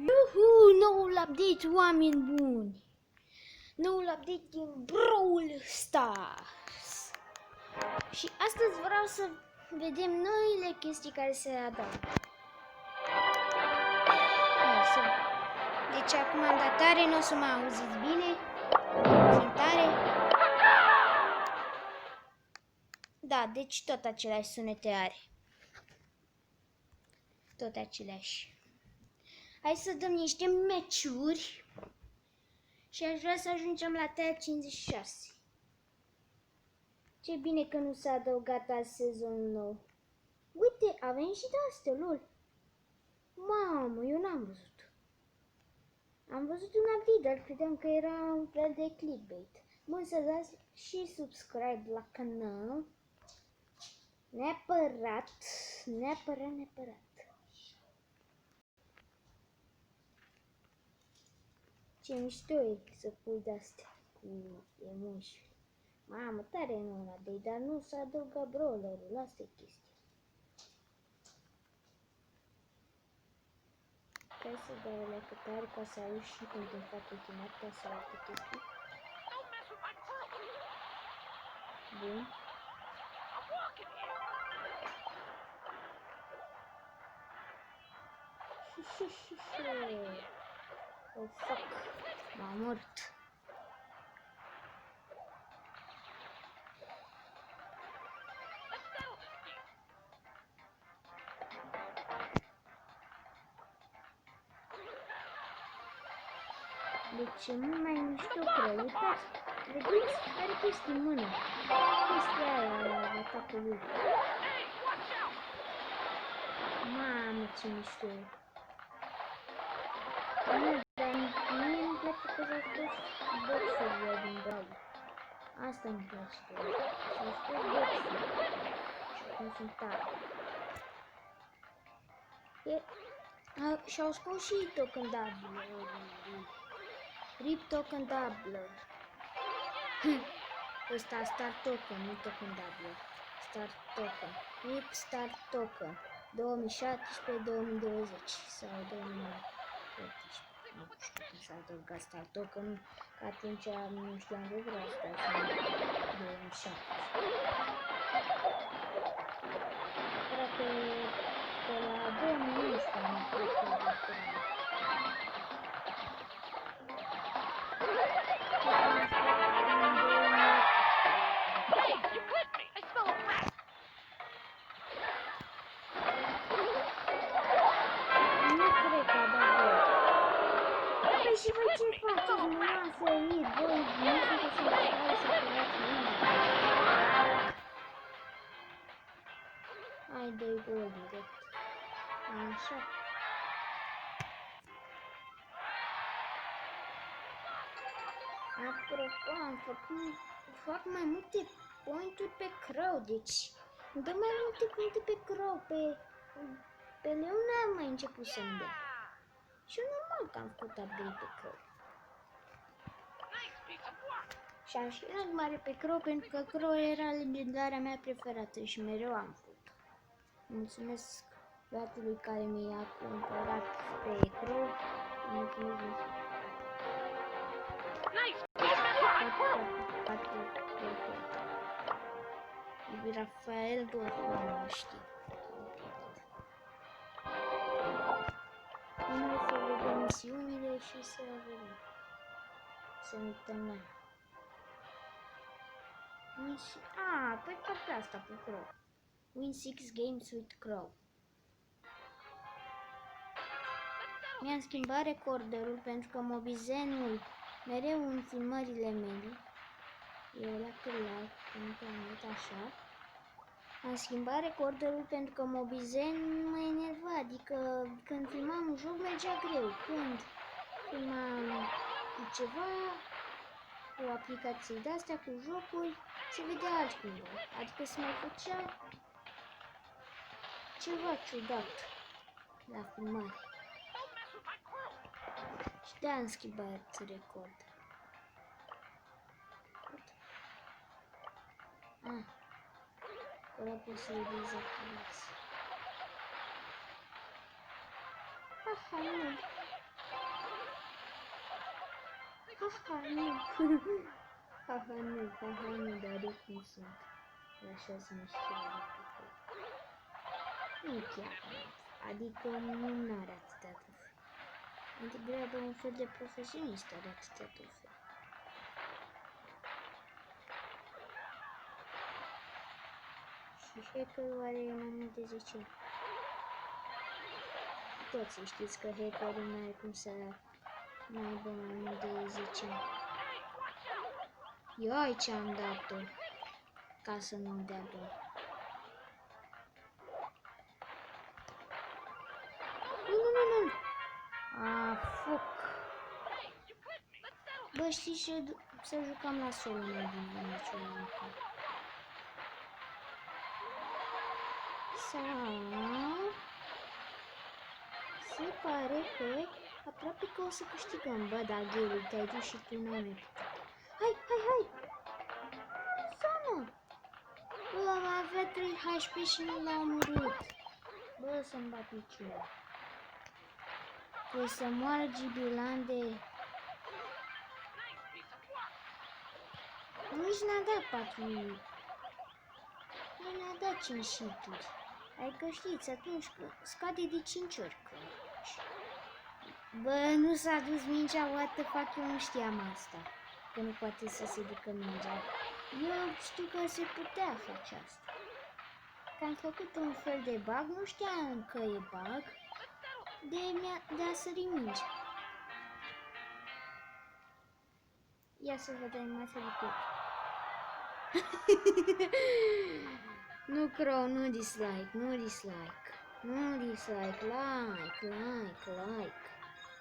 Yuhu, noul update, oameni buni! Noul update din Brawl Stars. Și astăzi vreau să vedem noile chestii care se adaugă. Deci acum în datare nu o să mă auziți bine. Tare. Da, deci tot aceleași sunete are. Tot aceleași. Hai să dăm niște meciuri. Și aș vrea să ajungem la tea 56. Ce bine că nu s-a adăugat azi sezonul nou. Uite, avem și de astea, lol. Mamă, eu n-am văzut. Am văzut un update, dar credeam că era un fel de clickbait. Bun, să dați și subscribe la canal. Neapărat. Ce mișto e să pui de-astea cu emoji. Mamă, tare nu un update, dar nu s-a adăugat brawlerul, asta e chestia. Trebuie să dau alea cât are ca să auzi și când îmi fac ultimata sau alte chestii. Bun. Oh, fuck. M-am mort. Deci e mult mai mișto Crow. Uitați, vedeți? Are chestii în mână. Chestia aia la atacul lui. Mamă, ce mișto e. Nu, dar mie îmi place că s-au scos boxurile din Brawl. Asta îmi place de el. S-au scos boxurile. Și acum sunt tare. Și-au scos și token double. RIP token double. Ăsta Star Token, nu token double. Star Token. RIP Star Token. 2017-2020 sau 2018. Nu știu cum s-a adăugat Star Token, că atunci nu știam de vreau să dau 2017. Cred că pe la 2011 am plecat de și voi ce faceți? Nu lasă ir, voi nu sunteți în stare să curați mine. Hai, dă-i gol direct. Așa. Apropo, fac mai multe point-uri pe Crow, deci îmi dă mai multe puncte pe Crow, pe Leon n-am mai început să-mi dea. Și e normal că am făcut update pe Crow. Și am și luat mare pe Crow pentru că Crow era legendarea mea preferată și mereu am făcut. Mulțumesc băiatului care mi-a cumpărat pe Crow. Mulțumesc. Rafael Dorfman, nu știu. Hai să vedem misiunile și să vedem. Să ne uităm la păi partea asta cu Crow. Win 6 games with Crow. Mi-am schimbat recorderul pentru că Mobizenul mereu în filmările mele. Eu la cârlat, pentru am dat așa. Am schimbat recorderul pentru că Mobizen mă enerva, adică când filmam un joc mergea greu. Când filmam cu ceva, cu aplicații de-astea, cu jocuri, se vedea altcumva. Adică se mai făcea ceva ciudat la filmare. Și de-aia am schimbat record. Ora posibiliza isso. Nu. Haha, nu. Haha, nu, dar eu cum sunt. Așa să nu știu de nu chiar. Adică nu are atâtea trofee. Mai degrabă un fel de profesionist are atâtea trofee. Și hackerul are mai mult de 10 ani. Toți știți că hackerul nu are cum să aibă mai mult de 10 ani. Eu aici am dat-o ca să nu-mi dea gol. Nu. Foc. Bă, știi să jucăm la solo mai bine în meciul ăsta. Sau se pare că aproape că o să câștigăm. Bă, da, Gary, te-ai dus și tu n-ai mai putut. Hai! Sună! Bă, mai avea 3 HP și nu l-a omorât. Bă, să-mi bat piciorul. Trebuie să moară Gibilande. Nici n-a dat 4 minute. Nu ne-a dat 5 hit-uri. Adică știți, atunci scade de 5 ori. Bă, nu s-a dus mingea, what the fuck, eu nu știam asta. Că nu poate să se ducă mingea. Eu știu că se putea face asta. Că am făcut un fel de bug, nu știam că e bug. De a sări mingea. Ia să văd animația de pe. Nu, Crow, nu dislike. Like.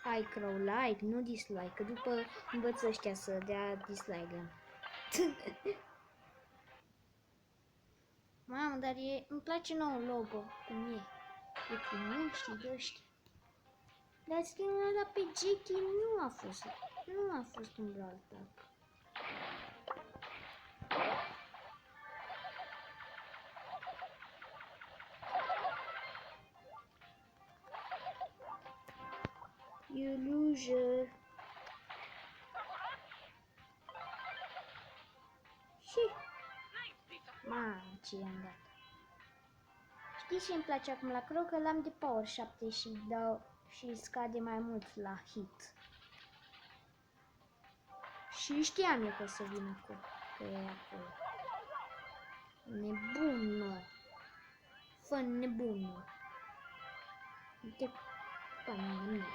Hai, Crow, like, nu dislike, că după învăță ăștia să dea dislike. Mamă, dar îmi place nou logo, cum e. E cu muștii de ăștia. Dar skin-ul ăla pe Jackie nu a fost un Brawl Tag. You loser. Și mamă, ce i-am dat. Știi ce îmi place acum la Crow? Că l-am de power 7 și scade mai mult la hit. Și știam eu că o să vină acolo. Că e acolo. Nebună. Fă nebună. Uite pe mine.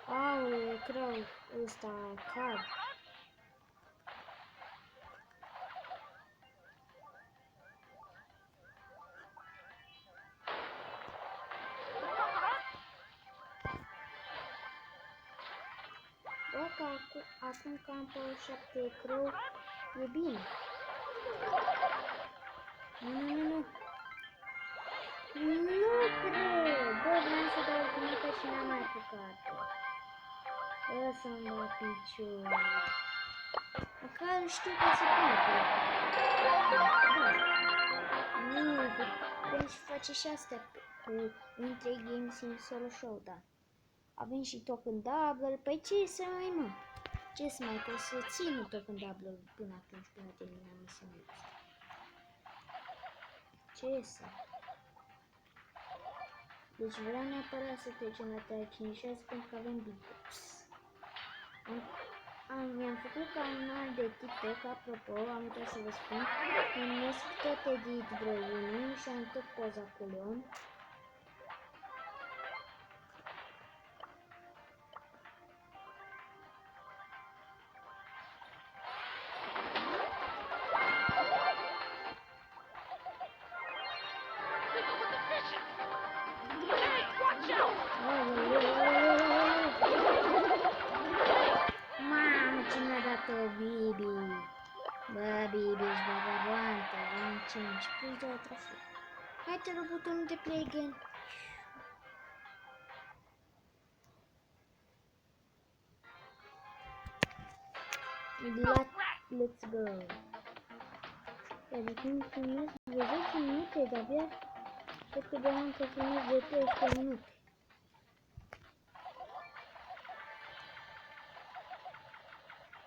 Aule, Crow, ăsta, card. Bă, că acum că am pe 7 Crow, e bine. Nu. Nu cred! Bă, vreau să dau o mică și n-am mai apucat-o. Bă, să-mi dau piciorul. Măcar știu că se pune pe nu, putem și face și astea cu un 3 games în solo showdown. Avem și token double. Păi ce să mai mă? Ce să mai, că o să țin token double până atunci, până terminăm misiunea asta. Ce să? Deci vreau neapărat să trecem la Tier 56 pentru că avem Big Box. Mi-am făcut canal de TikTok, apropo, am uitat să vă spun. Mă numesc tot Edit Bro 1 și am tot poza cu Leon. Bibi. Bă, Bibi, ești vagabontă. Am 5 plus 2 trofee. Hai, te rog butonul de play again. Let's go. Iar de cum de 10 minute, de-abia cred că de-am să filmez de 13 minute.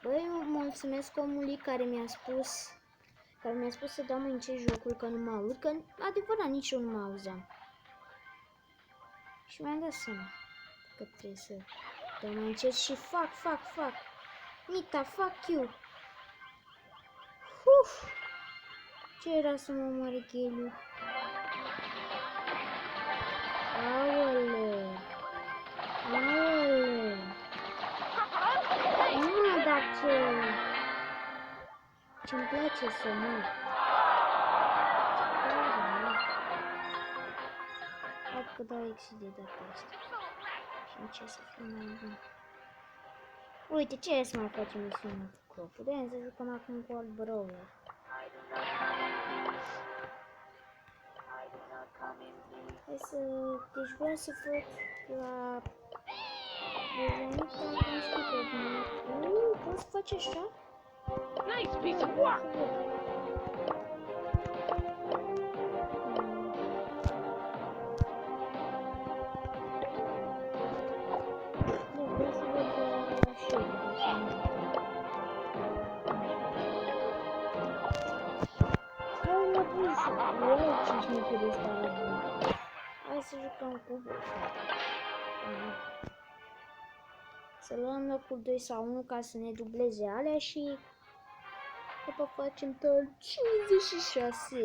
Băi, mulțumesc omului care mi-a spus să dau mai încet jocul, că nu mă aud, că adevărat nici eu nu mă auzeam. Și mi-am dat seama că trebuie să dau mai încet și fac. Nita, fuck you. Ce era să mă omoare Gheliu? Aoleu. Nu, dar ce-mi place să mă. Hai că dau exit de data asta. Și încerc să fiu mai bun. Uite, ce e să mai facem misiunea cu Crow? Putem să jucăm acum cu alt brawler. Hai să... Deci vreau să fac la... Poți să faci așa? Nice piece of work! Hai să jucăm cu să luăm locul 2 sau 1 ca să ne dubleze alea și după facem tot 56.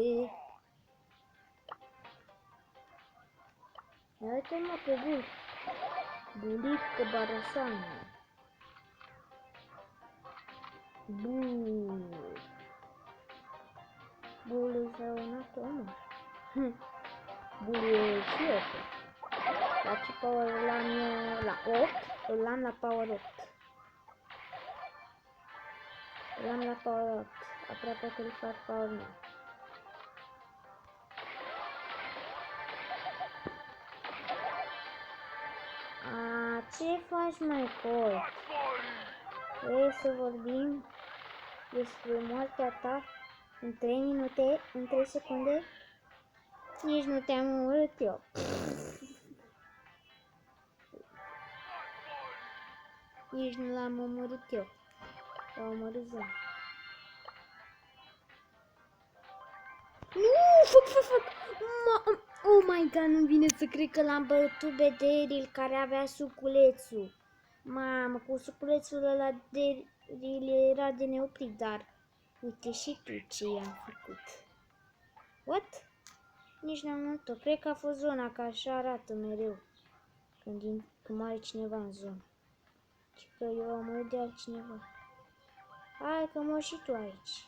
Uite-mă pe bun. Bulică Barasană. Bulu sau un acum. Bulu e șiopă. La ce power l-am la 8? Îl am la power 8. Îl am la power 8. Aproape că îl fac power 9. Ce faci, mai Colt? Vrei să vorbim despre moartea ta în 3 minute, în 3 secunde? Nici nu te-am omorât eu. Nici nu l-am omorât eu. L-am omorât Zon. Nu, fuck. Oh my god, nu vine să cred că l-am bătut pe Daryl care avea suculețul. Mamă, cu suculețul ăla Daryl era de neoprit, dar uite și tu ce i-am făcut. What? Nici n-am notat. Cred că a fost zona, că așa arată mereu când moare cineva în zonă. Și că eu am murit de altcineva. Hai că mor și tu aici.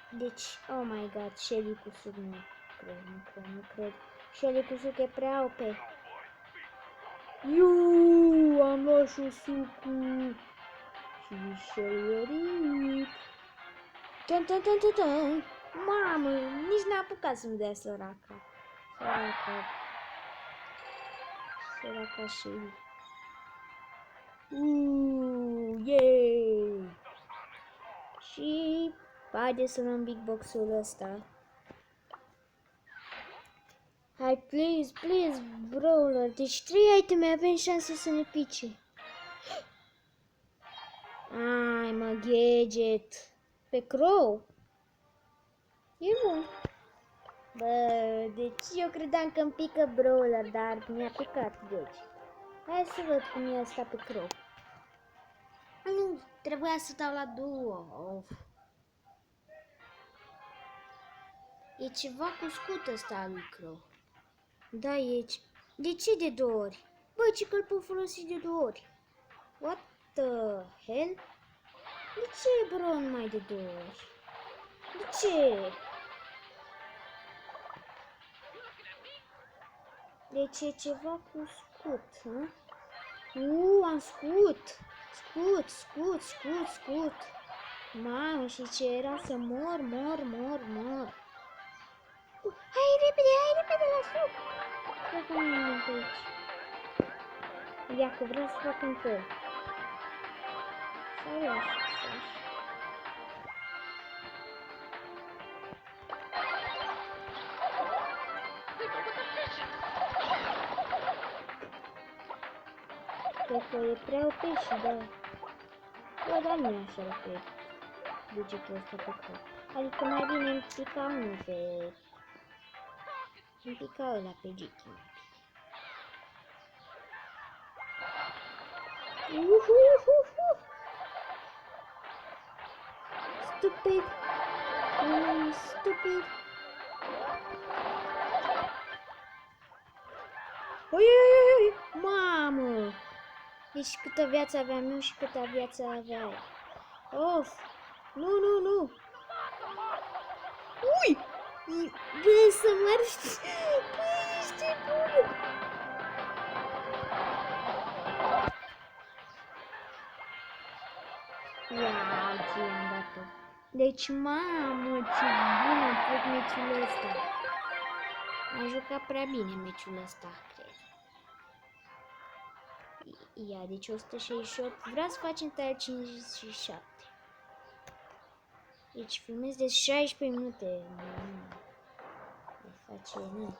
Deci, oh my god, Shelly cu suc nu cred. Shelly cu suc e prea OP. Iuuu, am luat și sucul. Și Shelly. Tan. Mamă, nici n-a apucat să-mi dea săraca. Săraca Shelly. Yay! Și haideți să luăm big box-ul ăsta. Hai, please, brawler. Deci 3 iteme, avem șanse să ne pice. Ai, mă, gadget. Pe Crow. E bun. Bă, deci eu credeam că îmi pică brawler, dar mi-a picat gadget. Hai să văd cum e asta pe Crow. Nu, trebuia să dau la duo. Of. E ceva cu scut ăsta lui Crow. Da, e... De ce de 2 ori? Bă, ce că-l pot folosi de 2 ori? What the hell? De ce, bro, numai de 2 ori? De ce? Deci e ceva cu scut, hă? Am scut! Scut! Mamă, și ce era să mor. Hai repede la suc! Cred că nu e pe aici. Ia că vreau să fac un fel. Sau așa. cred că e prea OP și da. Bă, dar nu e așa OP degetul ăsta pe cap. Adică mai bine îmi pica unul pe... Îmi pica ăla pe Giki. Stupid! Stupid! Oi! Mamă! Deci câtă viață aveam eu și câtă viață avea ea. Of! Nu! Ui! Bă, să mărși! Bă, ești bună! Wow, ce i-am dat-o! Deci, mamă, ce bun a fost meciul ăsta! Am jucat prea bine meciul ăsta, cred. Ia, deci 168. Vreau să facem tare 57. Deci filmez de 16 minute. Ne face nu.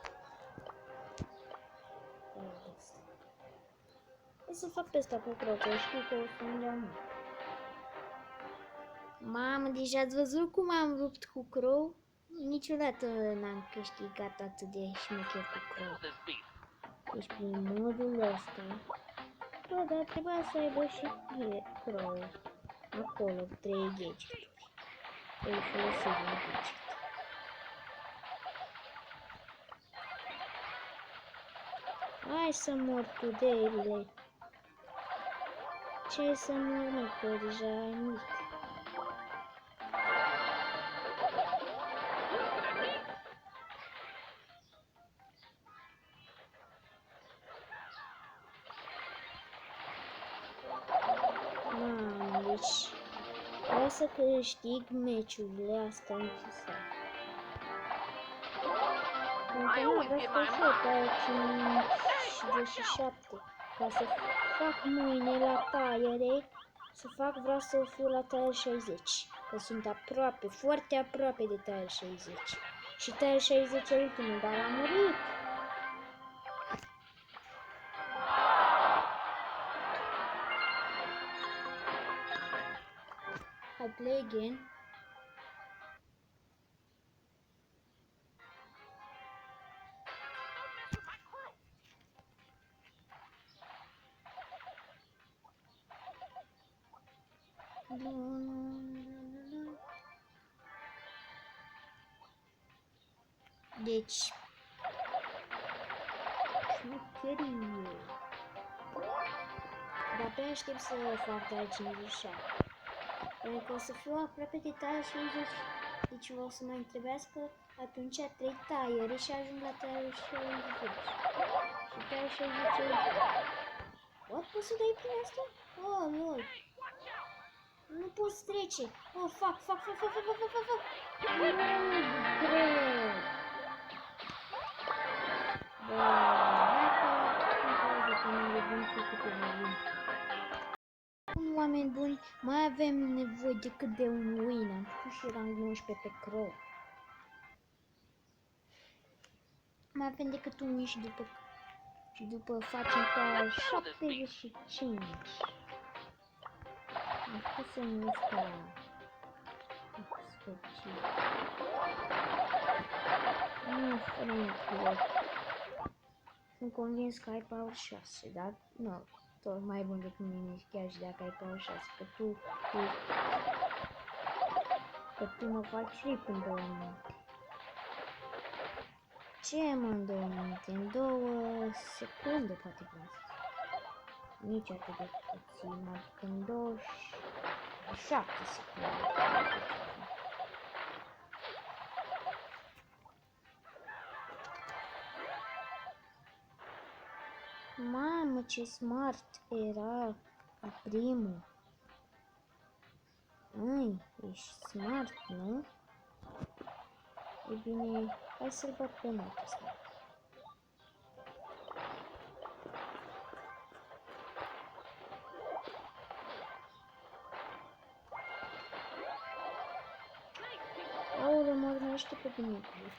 Hai să fac pe ăsta cu crow, că știu că o să-mi dea mult. Mamă, deci ați văzut cum am rupt cu crow? Niciodată n-am câștigat atât de șmecher cu crow. Deci prin modul ăsta. Bă, dar trebuia să aibă și crow. Acolo, 3 gadgeturi. Ei folosit un gadget. Hai să mor tu de ele. Ce să mor, mă, că deja ai murit. Deci vreau să câștig meciurile astea necesare. Pentru că vreau să fac 57 ca să fac mâine la taiere, vreau să fiu la taiere 60, că sunt aproape, foarte aproape de taiere 60. Și taiere 60 e ultimul, dar am murit. I play again. Deci șmecherie. Dar pe aștept să fac tare 57. Pentru că o să fiu aproape de tare 60. Deci o să mai întrebească atunci 3 taiere și ajung la tare 60. Și tare 60. What? Poți să dai prin asta? Oh, lol. Nu poți trece. Oh, fuck. Nu cred. Oameni buni, mai avem nevoie decât de un win. Am făcut și rang 19 pe crow. Mai avem decât un win și după facem ca 75. Am făcut să nu ăsta special. Nu, fără niciodată. Sunt convins că ai power 6, dar nu, tot mai bun decât mine, chiar și dacă ai power 6, că tu mă faci rip în 2 minute. Ce mă în 2 minute? În 2 secunde poate vreau să zic. Nici atât de puțin, adică în 27 secunde. Mamă, ce smart era primul. Ești smart, nu? E bine, hai să-l bat pe noapte ăsta. Aoleu, mă urmărește pe bunicul.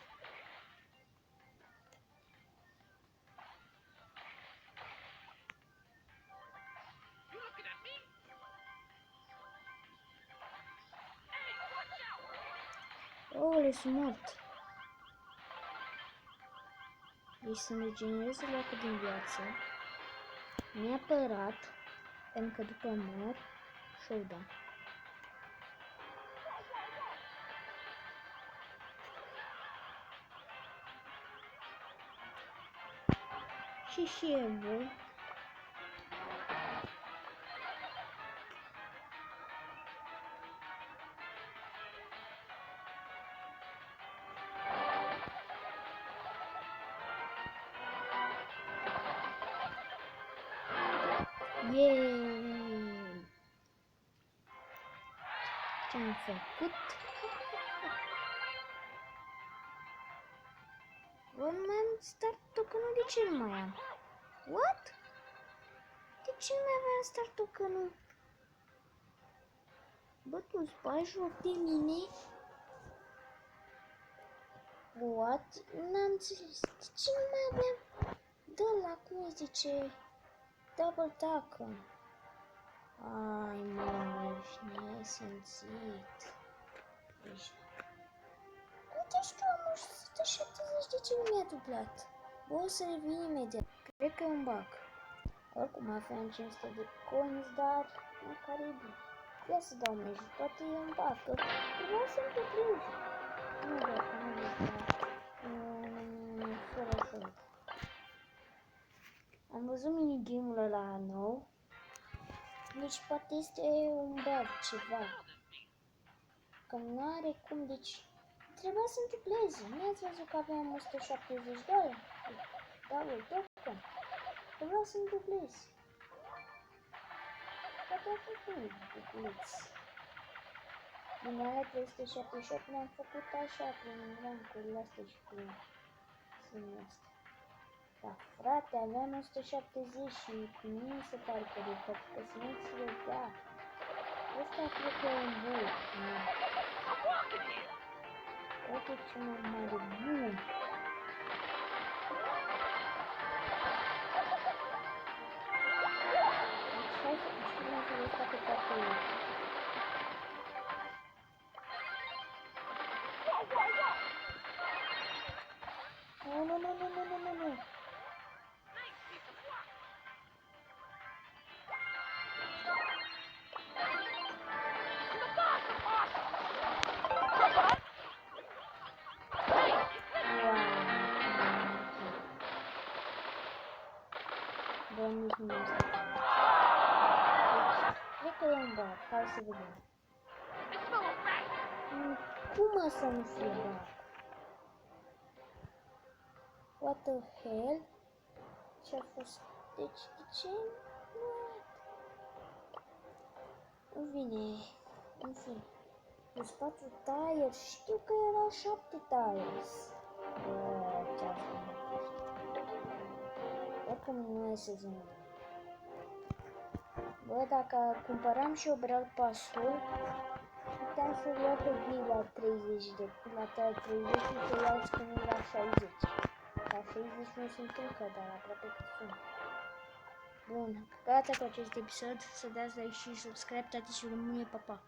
Oule, sunt mort. Deci să-mi regenereze locul din viață. Neapărat, pentru că după mor, showdown. Și e bun. Yeee! Ce-am făcut? Bă, mai am start token-ul, de ce nu mai am? What? De ce nu mai aveam start token-ul? Bă, tu îți bagi joc de mine? What? N-am înțeles. De ce nu mai aveam? Dă-la, cum îi zice? Double token. Ai, mă, ești nesimțit. Ești... Uite, știu, am 170, de ce nu mi-a dublat? Bă, o să revin imediat. Cred că e un bug. Oricum aveam 500 de coins, dar măcar e bine. Ia să dau meci, poate e un bug, că trebuia să-mi dublez. Nu, dacă nu e fără să. Am văzut minigame-ul ăla nou. Deci poate este un bug, ceva. Că nu are cum, deci trebuia să-mi dubleze. Mi-ați văzut că aveam 170 de ori? Double token. Trebuia să-mi dubleze. Poate a făcut dubleți. Din alea 378 le-am făcut așa, prin rancurile astea și prin sinele astea. Da, frate, aveam 170 și nu mi se pare că de fapt, că să nu-ți vedea. Ăsta cred că e un bun. Uite ce mai mare bun. Deci hai să știm să vă sta pe partea ei. Nu. Bă, nici nu este. Deci, cred că e un bug. Hai să vedem. Cum să nu fie bug? What the hell? Ce-a fost? Deci, de ce? What? Nu vine. În fine. Plus 4 tires. Știu că erau 7 tires. Bă, ce-a fost? Oricum nu e sezonul. Bă, dacă cumpăram și eu Brawl Pass-ul, puteam să iau pe zi la 30 de, la 30 și să iau skin-ul la 60. La 60 nu sunt încă, dar aproape că sunt. Bun, gata cu acest episod, să dați like și subscribe, tati și România, pa, pa!